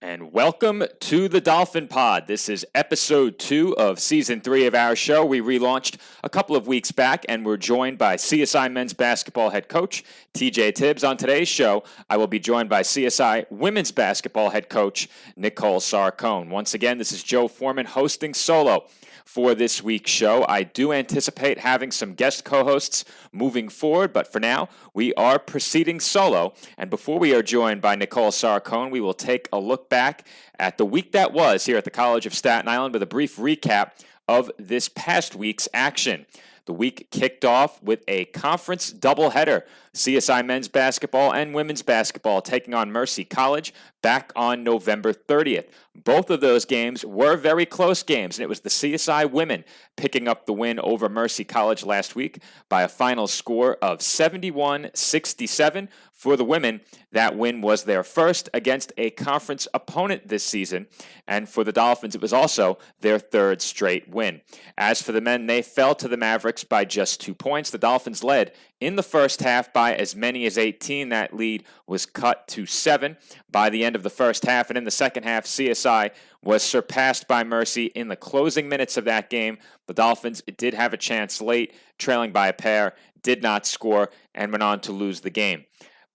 And welcome to the Dolphin Pod. This is episode 2 of season 3 of our show. We relaunched a couple of weeks back, and we're joined by CSI men's basketball head coach TJ Tibbs. On today's show, I will be joined by CSI women's basketball head coach Nicole Sarcone. Once again, this is Joe Foreman hosting solo for this week's show. I do anticipate having some guest co-hosts moving forward, but for now, we are proceeding solo. And before we are joined by Nicole Sarcone, we will take a look back at the week that was here at the College of Staten Island with a brief recap of this past week's action. The week kicked off with a conference doubleheader. CSI men's basketball and women's basketball taking on Mercy College back on November 30th. Both of those games were very close games, and it was the CSI women picking up the win over Mercy College last week by a final score of 71-67. For the women, that win was their first against a conference opponent this season, and for the Dolphins, it was also their third straight win. As for the men, they fell to the Mavericks by just 2 points. The Dolphins led in the first half by as many as 18. That lead was cut to 7 by the end of the first half, and in the second half, CSI was surpassed by Mercy in the closing minutes of that game. The Dolphins did have a chance late, trailing by a pair, did not score, and went on to lose the game.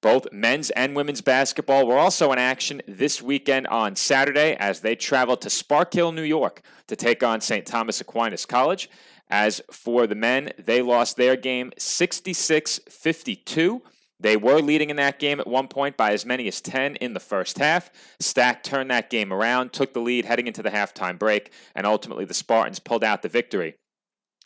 Both men's and women's basketball were also in action this weekend on Saturday as they traveled to Spark Hill, New York to take on St. Thomas Aquinas College. As for the men, they lost their game 66-52. They were leading in that game at one point by as many as 10 in the first half. Stack turned that game around, took the lead heading into the halftime break, and ultimately the Spartans pulled out the victory.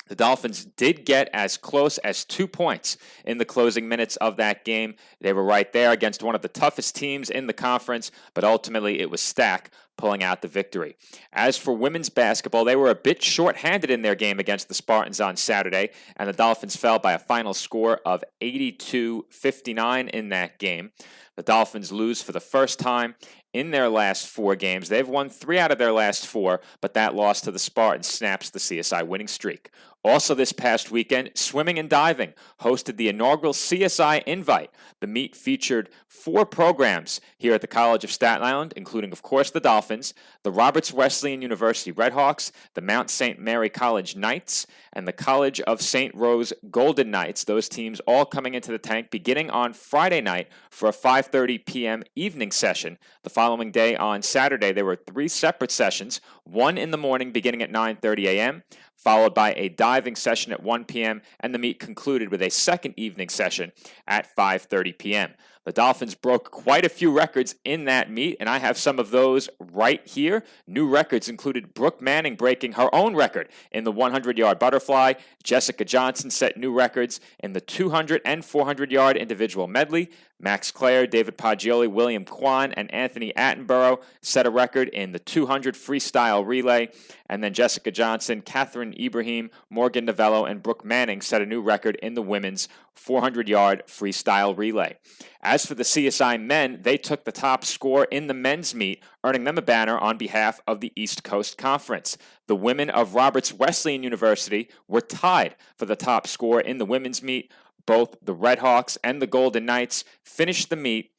The Dolphins did get as close as 2 points in the closing minutes of that game. They were right there against one of the toughest teams in the conference, but ultimately it was Stack pulling out the victory. As for women's basketball, they were a bit shorthanded in their game against the Spartans on Saturday, and the Dolphins fell by a final score of 82-59 in that game. The Dolphins lose for the first time in their last 4 games. They've won 3 out of their last 4, but that loss to the Spartans snaps the CSI winning streak. Also this past weekend, swimming and diving hosted the inaugural CSI Invite. The meet featured 4 programs here at the College of Staten Island, including, of course, the Dolphins, the Roberts Wesleyan University Redhawks, the Mount St. Mary College Knights, and the College of St. Rose Golden Knights. Those teams all coming into the tank beginning on Friday night for a 5:30 p.m. evening session. The following day on Saturday, there were 3 separate sessions, one in the morning beginning at 9:30 a.m., followed by a diving session at 1 p.m., and the meet concluded with a second evening session at 5:30 p.m. The Dolphins broke quite a few records in that meet, and I have some of those right here. New records included Brooke Manning breaking her own record in the 100-yard butterfly. Jessica Johnson set new records in the 200 and 400-yard individual medley. Max Clare, David Paggioli, William Kwan, and Anthony Attenborough set a record in the 200 freestyle relay. And then Jessica Johnson, Catherine Ibrahim, Morgan Novello, and Brooke Manning set a new record in the women's 400-yard freestyle relay. As for the CSI men, they took the top score in the men's meet, earning them a banner on behalf of the East Coast Conference. The women of Roberts Wesleyan University were tied for the top score in the women's meet. Both the Redhawks and the Golden Knights finished the meet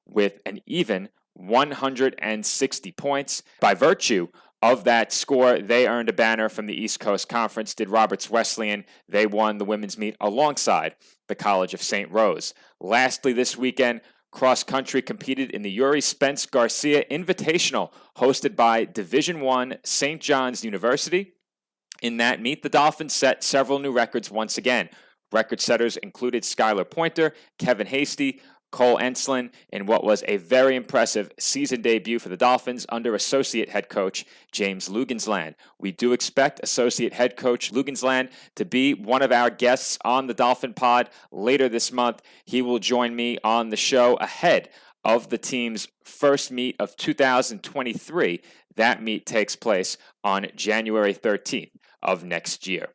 with an even 160 points. By virtue of that score, they earned a banner from the East Coast Conference. Did Roberts Wesleyan. They won the women's meet alongside the College of St. Rose. Lastly, this weekend, cross country competed in the Yuri Spence Garcia Invitational, hosted by Division I St. John's University. In that meet, the Dolphins set several new records once again. Record setters included Skylar Pointer, Kevin Hasty, Cole Enslin in what was a very impressive season debut for the Dolphins under associate head coach James Lugensland. We do expect associate head coach Lugensland to be one of our guests on the Dolphin Pod later this month. He will join me on the show ahead of the team's first meet of 2023. That meet takes place on January 13th of next year.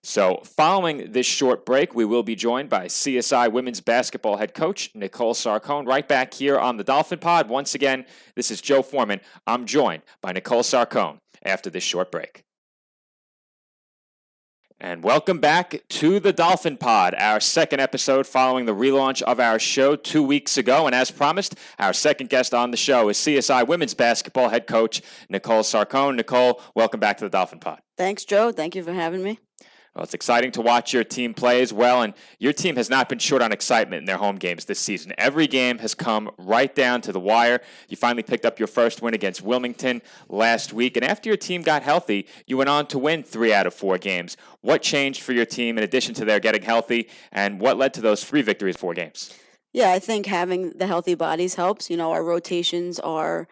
So following this short break, we will be joined by CSI women's basketball head coach Nicole Sarcone right back here on the Dolphin Pod. Once again, this is Joe Foreman. I'm joined by Nicole Sarcone after this short break. And welcome back to the Dolphin Pod, our second episode following the relaunch of our show 2 weeks ago. And as promised, our second guest on the show is CSI women's basketball head coach Nicole Sarcone. Nicole, welcome back to the Dolphin Pod. Thanks, Joe. Thank you for having me. Well, it's exciting to watch your team play as well, and your team has not been short on excitement in their home games this season. Every game has come right down to the wire. You finally picked up your first win against Wilmington last week, and after your team got healthy, you went on to win 3 out of 4 games. What changed for your team in addition to their getting healthy, and what led to those 3 victories in 4 games? Yeah, I think having the healthy bodies helps. You know, our rotations are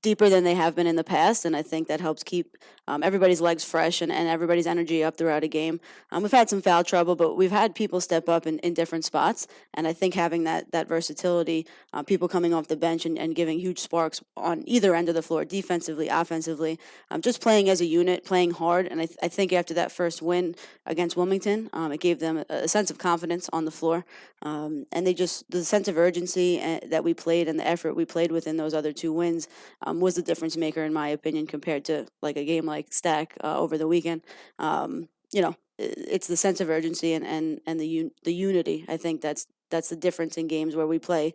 deeper than they have been in the past, and I think that helps keep everybody's legs fresh and everybody's energy up throughout a game. We've had some foul trouble, but we've had people step up in different spots, and I think having that versatility, people coming off the bench and giving huge sparks on either end of the floor, defensively, offensively, just playing as a unit, playing hard, and I think after that first win against Wilmington, it gave them a sense of confidence on the floor, and the sense of urgency that we played and the effort we played within those other 2 wins was the difference maker, in my opinion, compared to like a game like Stack over the weekend. It's the sense of urgency and the unity. I think that's the difference in games where we play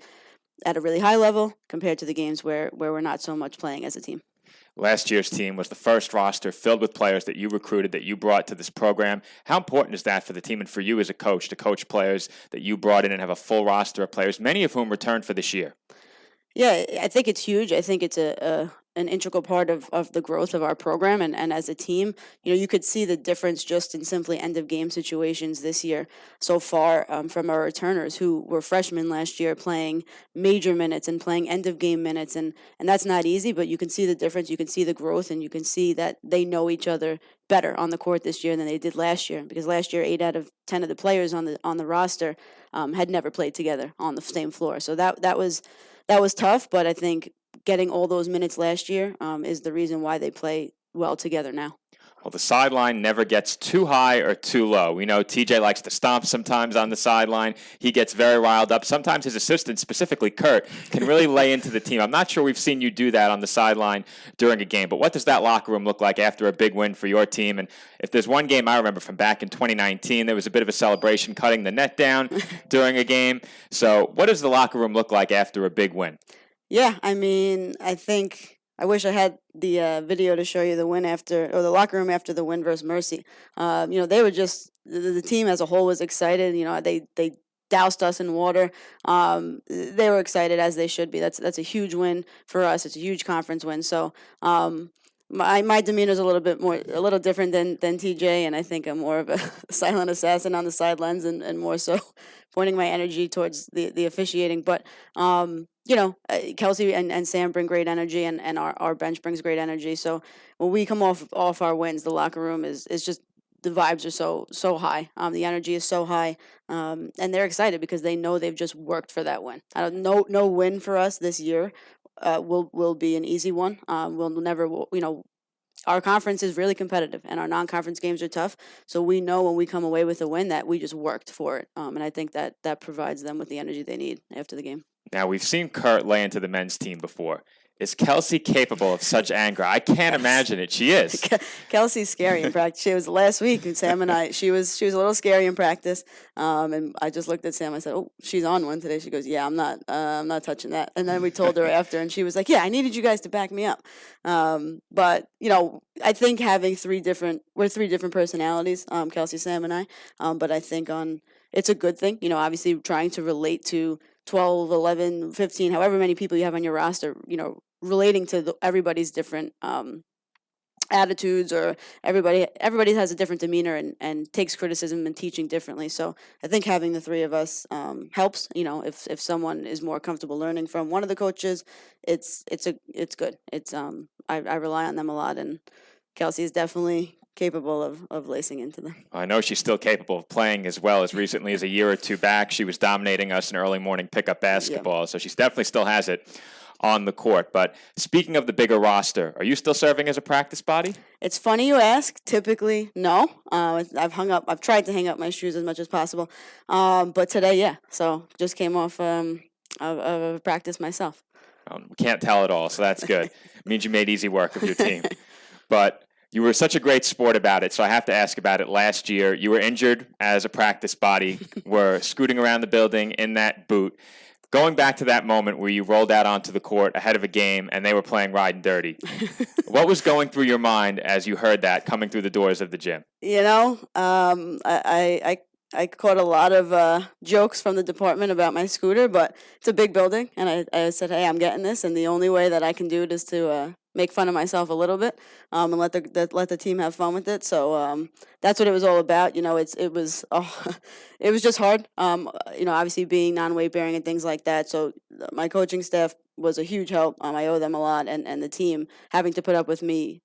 at a really high level compared to the games where we're not so much playing as a team. Last year's team was the first roster filled with players that you recruited, that you brought to this program. How important is that for the team and for you as a coach to coach players that you brought in and have a full roster of players, many of whom returned for this year? Yeah, I think it's huge. I think it's an integral part of the growth of our program. And as a team, you could see the difference just in simply end-of-game situations this year so far from our returners who were freshmen last year playing major minutes and playing end-of-game minutes. And that's not easy, but you can see the difference. You can see the growth, and you can see that they know each other better on the court this year than they did last year. Because last year, 8 out of 10 of the players on the roster had never played together on the same floor. So that was tough, but I think getting all those minutes last year is the reason why they play well together now. Well, the sideline never gets too high or too low. We know TJ likes to stomp sometimes on the sideline. He gets very riled up. Sometimes his assistant, specifically Kurt, can really lay into the team. I'm not sure we've seen you do that on the sideline during a game, but what does that locker room look like after a big win for your team? And if there's one game I remember from back in 2019, there was a bit of a celebration cutting the net down during a game. So what does the locker room look like after a big win? Yeah, I mean, I wish I had the video to show you the win or the locker room after the win versus Mercy. They were just, the team as a whole was excited. They doused us in water. They were excited, as they should be. That's a huge win for us. It's a huge conference win. So my demeanor is a little different than TJ, and I think I'm more of a silent assassin on the sidelines and more so pointing my energy towards the officiating. But Kelsey and Sam bring great energy, and our bench brings great energy. So when we come off our wins, the locker room is just, the vibes are so high. The energy is so high, and they're excited because they know they've just worked for that win. No win for us this year will be an easy one. We'll never, our conference is really competitive, and our non-conference games are tough. So we know when we come away with a win that we just worked for it, and I think that provides them with the energy they need after the game. Now, we've seen Kurt lay into the men's team before. Is Kelsey capable of such anger? I can't imagine it. She is. Kelsey's scary in practice. She was last week, and Sam and I, she was a little scary in practice. And I just looked at Sam. I said, "Oh, she's on one today." She goes, "Yeah, I'm not touching that." And then we told her after, and she was like, "Yeah, I needed you guys to back me up." But I think having three different personalities, Kelsey, Sam, and I. But I think it's a good thing. Obviously trying to relate to 12, 11, 15, however many people you have on your roster, relating to everybody's different attitudes, or everybody has a different demeanor and takes criticism and teaching differently. So I think having the 3 of us helps. If someone is more comfortable learning from one of the coaches, it's good. I rely on them a lot, and Kelsey is definitely capable of lacing into them. I know she's still capable of playing as well. As recently as a year or 2 back, she was dominating us in early morning pickup basketball. Yeah. So she definitely still has it on the court. But speaking of the bigger roster, are you still serving as a practice body? It's funny you ask. Typically, no. I've tried to hang up my shoes as much as possible. But today, yeah. So just came off of practice myself. We can't tell it all, so that's good. It means you made easy work of your team. But You were such a great sport about it, so I have to ask about it. Last year, you were injured as a practice body, were scooting around the building in that boot. Going back to that moment where you rolled out onto the court ahead of a game and they were playing Riding Dirty, what was going through your mind as you heard that coming through the doors of the gym? You know, I caught a lot of jokes from the department about my scooter, but it's a big building, and I said, hey, I'm getting this, and the only way that I can do it is to make fun of myself a little bit, and let the team have fun with it. So that's what it was all about. You know, it was it was just hard. You know, obviously being non-weight bearing and things like that. So my coaching staff was a huge help. I owe them a lot, and the team having to put up with me.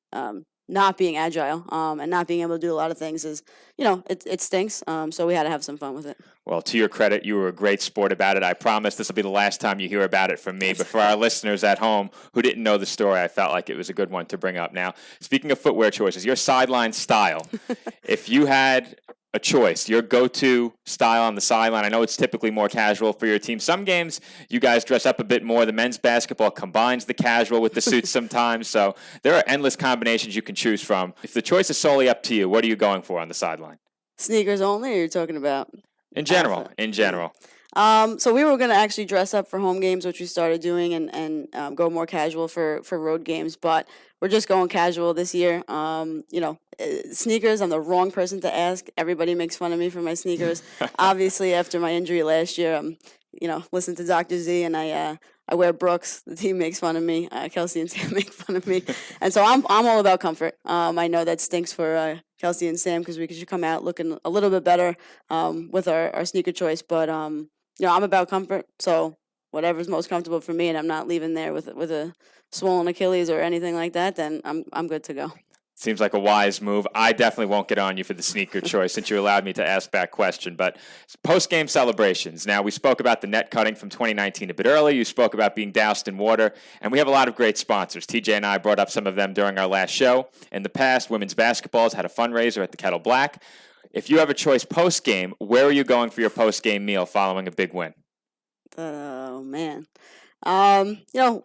Not being agile and not being able to do a lot of things is, you know, it stinks. So we had to have some fun with it. Well, to your credit, you were a great sport about it. I promise this will be the last time you hear about it from me. But for our listeners at home who didn't know the story, I felt like it was a good one to bring up. Now, speaking of footwear choices, your sideline style, if you had a choice, your go-to style on the sideline, I know it's typically more casual for your team. Some games, you guys dress up a bit more. The men's basketball combines the casual with the suits sometimes. So there are endless combinations you can choose from. If the choice is solely up to you, what are you going for on the sideline? Sneakers only, or you're talking about? In general. So we were going to actually dress up for home games, which we started doing, and go more casual for road games. But we're just going casual this year. You know, sneakers, I'm the wrong person to ask. Everybody makes fun of me for my sneakers. Obviously, after my injury last year, you know, listen to Dr. Z, and I wear Brooks. The team makes fun of me. Kelsey and Sam make fun of me. And so I'm all about comfort. I know that stinks for Kelsey and Sam because we should come out looking a little bit better with our sneaker choice. But, you know, I'm about comfort. So whatever's most comfortable for me, and I'm not leaving there with a swollen Achilles or anything like that, then I'm good to go. Seems like a wise move. I definitely won't get on you for the sneaker choice since you allowed me to ask that question. But post-game celebrations. Now, we spoke about the net cutting from 2019 a bit earlier. You spoke about being doused in water. And we have a lot of great sponsors. TJ and I brought up some of them during our last show. In the past, women's basketball has had a fundraiser at the Kettle Black. If you have a choice post-game, where are you going for your post-game meal following a big win? Oh, man. You know,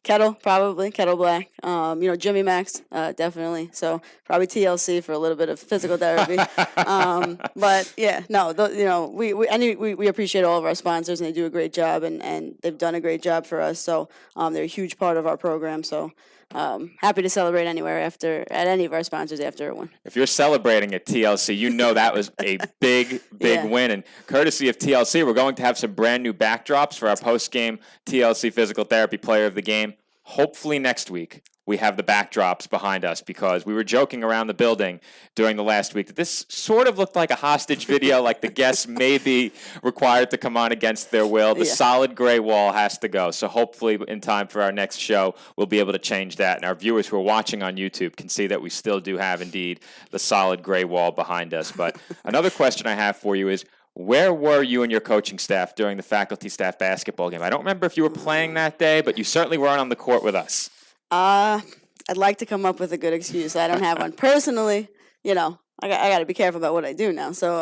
Kettle Black. You know, Jimmy Max, definitely. So probably TLC for a little bit of physical therapy. But yeah, no, you know, we appreciate all of our sponsors, and they do a great job, and they've done a great job for us. So they're a huge part of our program. So happy to celebrate anywhere at any of our sponsors after a win. If you're celebrating at TLC, you know that was a big Yeah. win. And courtesy of TLC, we're going to have some brand new backdrops for our post-game TLC Physical Therapy Player of the Game. Hopefully next week we have the backdrops behind us, because we were joking around the building during the last week that this sort of looked like a hostage video, like the guests may be required to come on against their will. The solid gray wall has to go. So hopefully in time for our next show, we'll be able to change that. And our viewers who are watching on YouTube can see that we still do have indeed the solid gray wall behind us. But another question I have for you is, where were you and your coaching staff during the faculty staff basketball game? I don't remember if you were playing that day, but you certainly weren't on the court with us. I'd like to come up with a good excuse. I don't have one. Personally, you know, I got to be careful about what I do now. So,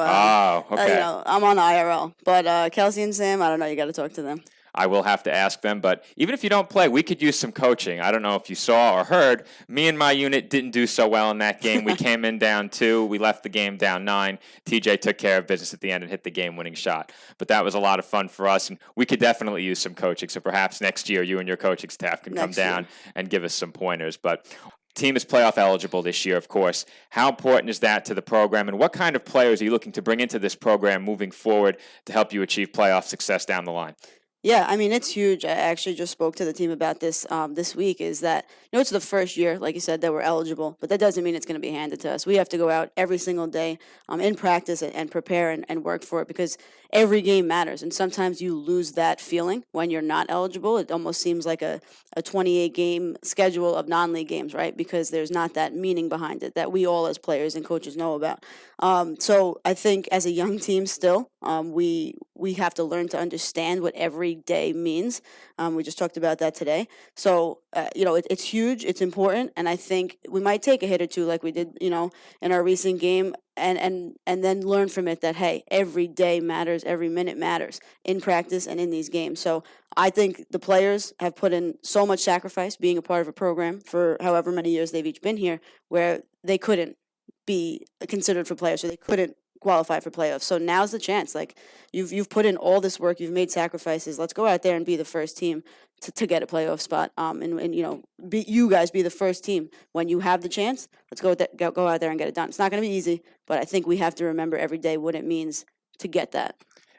okay. You know, I'm on IRL. But Kelsey and Sam, I don't know. You got to talk to them. I will have to ask them, but even if you don't play, we could use some coaching. I don't know if you saw or heard, me and my unit didn't do so well in that game. We came in down 2. We left the game down 9. TJ took care of business at the end and hit the game-winning shot. But that was a lot of fun for us, and we could definitely use some coaching. So perhaps next year you and your coaching staff can come down and give us some pointers. But team is playoff eligible this year, of course. How important is that to the program, and what kind of players are you looking to bring into this program moving forward to help you achieve playoff success down the line? Yeah, I mean, it's huge. I actually just spoke to the team about this this week, is that, you know, it's the first year, like you said, that we're eligible, but that doesn't mean it's going to be handed to us. We have to go out every single day in practice and prepare and work for it, because every game matters. And sometimes you lose that feeling when you're not eligible. It almost seems like a 28-game schedule of non-league games, right? Because there's not that meaning behind it that we all as players and coaches know about. So I think as a young team still, We have to learn to understand what every day means. We just talked about that today. So it's huge, it's important, and I think we might take a hit or two like we did in our recent game, and then learn from it that hey, every day matters, every minute matters in practice and in these games. So I think the players have put in so much sacrifice being a part of a program for however many years they've each been here, where they couldn't be considered for playoffs, or they couldn't qualify for playoffs. So now's the chance. Like you've put in all this work, you've made sacrifices. Let's go out there and be the first team to get a playoff spot. And you guys be the first team when you have the chance. Let's go out there and get it done. It's not going to be easy, but I think we have to remember every day what it means to get that.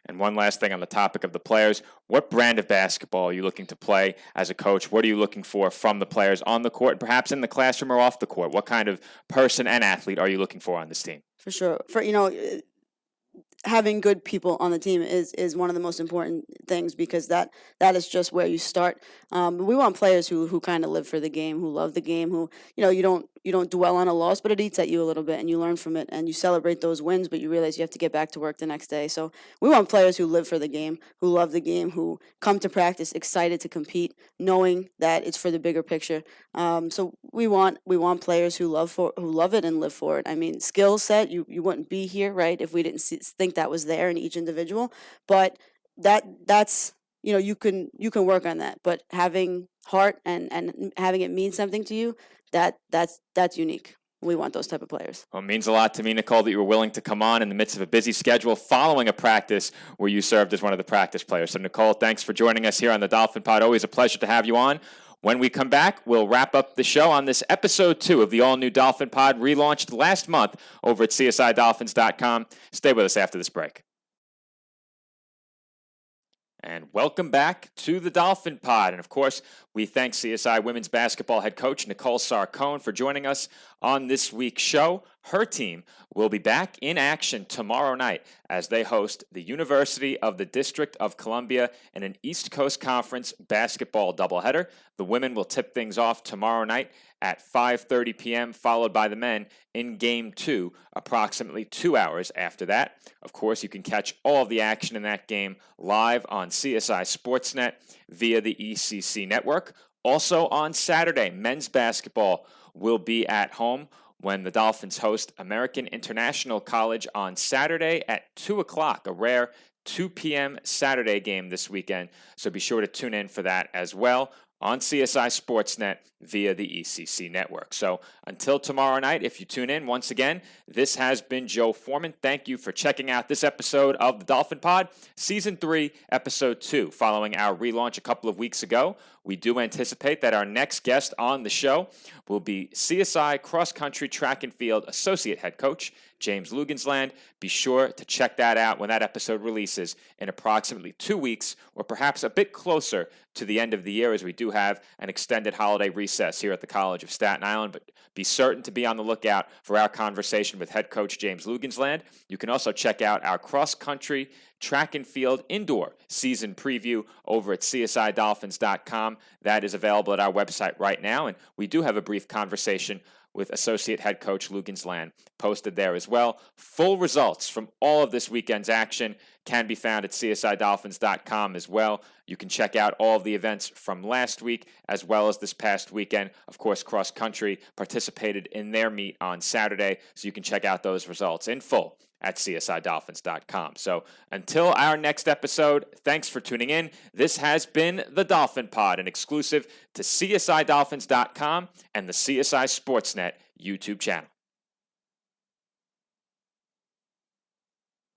And one last thing on the topic of the players, what brand of basketball are you looking to play as a coach? What are you looking for from the players on the court, perhaps in the classroom or off the court? What kind of person and athlete are you looking for on this team? For sure. Having good people on the team is one of the most important things, because that is just where you start. We want players who kind of live for the game, who love the game, who you don't dwell on a loss, but it eats at you a little bit, and you learn from it, and you celebrate those wins, but you realize you have to get back to work the next day. So we want players who live for the game, who love the game, who come to practice excited to compete, knowing that it's for the bigger picture. So we want players who love it and live for it. I mean, skill set, you wouldn't be here, right, if we didn't think that was there in each individual. But that's you can work on that. But having heart and having it mean something to you, that's unique. We want those type of players. Well, it means a lot to me, Nicole, that you were willing to come on in the midst of a busy schedule following a practice where you served as one of the practice players. So, Nicole, thanks for joining us here on the Dolphin Pod. Always a pleasure to have you on. When we come back, we'll wrap up the show on this episode 2 of the all-new Dolphin Pod, relaunched last month over at csidolphins.com. Stay with us after this break. And welcome back to the Dolphin Pod. And of course, we thank CSI women's basketball head coach Nicole Sarcone for joining us on this week's show. Her team will be back in action tomorrow night as they host the University of the District of Columbia in an East Coast Conference basketball doubleheader. The women will tip things off tomorrow night at 5:30 p.m., followed by the men in Game 2 approximately 2 hours after that. Of course, you can catch all of the action in that game live on CSI Sportsnet via the ECC network. Also on Saturday, men's basketball will be at home when the Dolphins host American International College on Saturday at 2 o'clock, a rare 2 p.m. Saturday game this weekend. So be sure to tune in for that as well on CSI Sportsnet via the ECC network. So until tomorrow night, if you tune in, once again, this has been Joe Foreman. Thank you for checking out this episode of the Dolphin Pod, Season 3, Episode 2. Following our relaunch a couple of weeks ago, we do anticipate that our next guest on the show will be CSI Cross Country Track and Field Associate Head Coach James Lugansland. Be sure to check that out when that episode releases in approximately 2 weeks, or perhaps a bit closer to the end of the year, as we do have an extended holiday recess here at the College of Staten Island. But be certain to be on the lookout for our conversation with head coach James Lugansland. You can also check out our cross country track and field indoor season preview over at csidolphins.com. That is available at our website right now, and we do have a brief conversation with Associate Head Coach Lugansland posted there as well. Full results from all of this weekend's action can be found at csidolphins.com as well. You can check out all of the events from last week as well as this past weekend. Of course, Cross Country participated in their meet on Saturday, so you can check out those results in full at csidolphins.com. So until our next episode, thanks for tuning in. This has been the Dolphin Pod, an exclusive to csidolphins.com and the CSI Sportsnet YouTube channel.